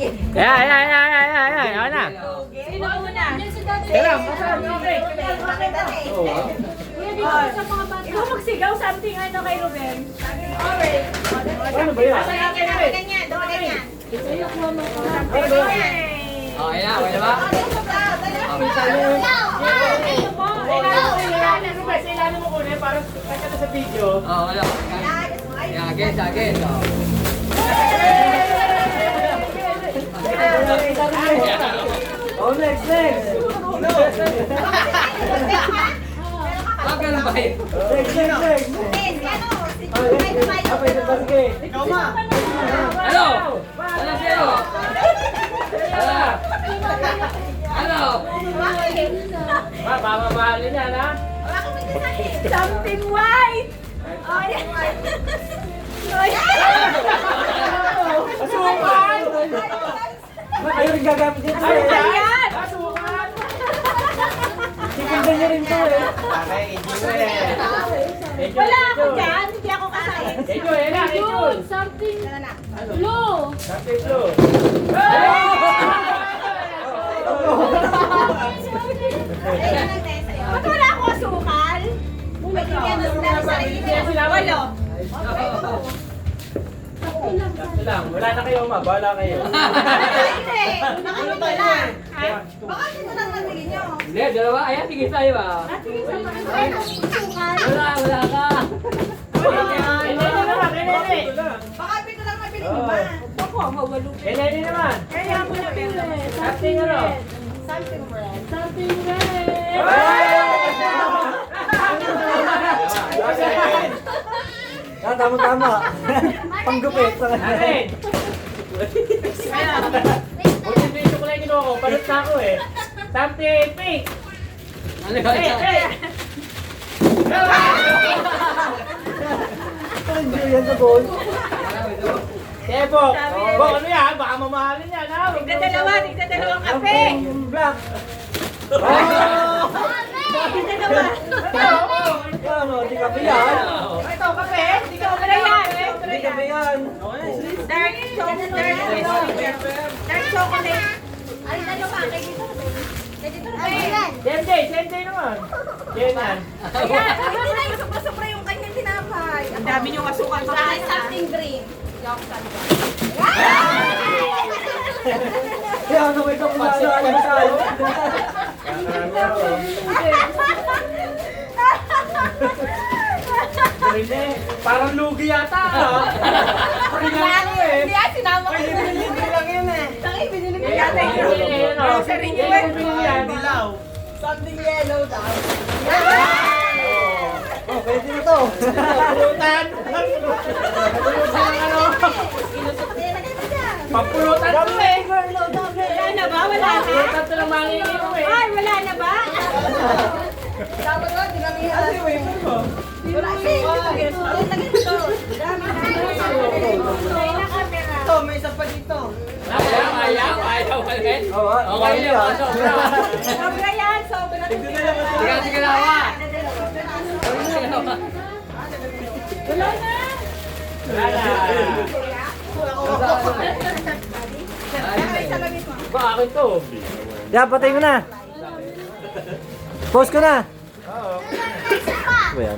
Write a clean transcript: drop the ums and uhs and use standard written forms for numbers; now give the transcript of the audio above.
Ako na. Sino una? Kailan, kasama. Okay. Ikaw magsigaw something ano kay Ruben. Ano ba yan? Ganyan, ganyan. Okay na ba? Kailangan mo kunin parang kaya sa video. Oo, wala. Again. Oh, next. Ah, ganun ba yun? Next. Ikaw ma. Ano? Ano sa'yo? Ano? Babamahalin yan, ha? Something white. Oh, Asukan! Kayo rin gagamit dito. Ano ba yan? Asukan! Sikinda niya rin to eh. Wala ako dyan. Hindi ako kasayin. Ejul! Something blue. Something blue. Ba't wala ako asukal? Walo. Sakto lang. Wala na kayo, ma. Bahala kayo. Hindi. Nakalimutan na. Baka sino lang nabili nyo? Hindi, dalawa. Ayan, tigil tayo ba? Wala ka. Baka pito lang nabili nyo ba? Ako, mawalo. Eleni naman. Kaya mo na meron. Something ano? Something red. Something red. Tama. Panggupit. Akin. Kung hindi yung kulay ni Coco, palit na ako eh. Something pink. Ano ba yan? Yan sa goal. Bok, ano yan? Baka mamahalin yan, ha? Tigdadalawang kape. Black. Tigdadalawa. Ano, di kape yan. Ito, kape. Hindi ka wala yan. Di kape yan. Dark chocolate. Ay, dalawa. Kay dito. Same day naman. Yan. Ayan, hindi na yung sobra-sobra yung kanyang tinapay. Ang dami niyong asukal sa Saka kanya. something green. Kaya ano may kapulano, alam sa'yo. Parang lugi yata, ha? Pakinggan ko eh. Hindi ah, sinama ko yung Hindi lang yun eh. Tangi, binili ko Eh, yata ano, yung grocery niyo eh. Dilaw. something yellow daw. Oh, pwede na to. Pulutan. Pulutan ano? Papulutan to eh. Wala na ba? Wala na? Pulutan to lang manginginom eh. Ay, wala na ba? Dapat nga, di kami wala kasi. Lagyan mo to. Dami na. May na camera. Ito, may isa pa dito. Ayaw ulit. Okay na, sobra. Sobra yan. Sobra. Sige, lawa. Wala na. Wala na. Ba, akin to. Ya, patay mo na. Post ko na. Oo. Ano ba yan?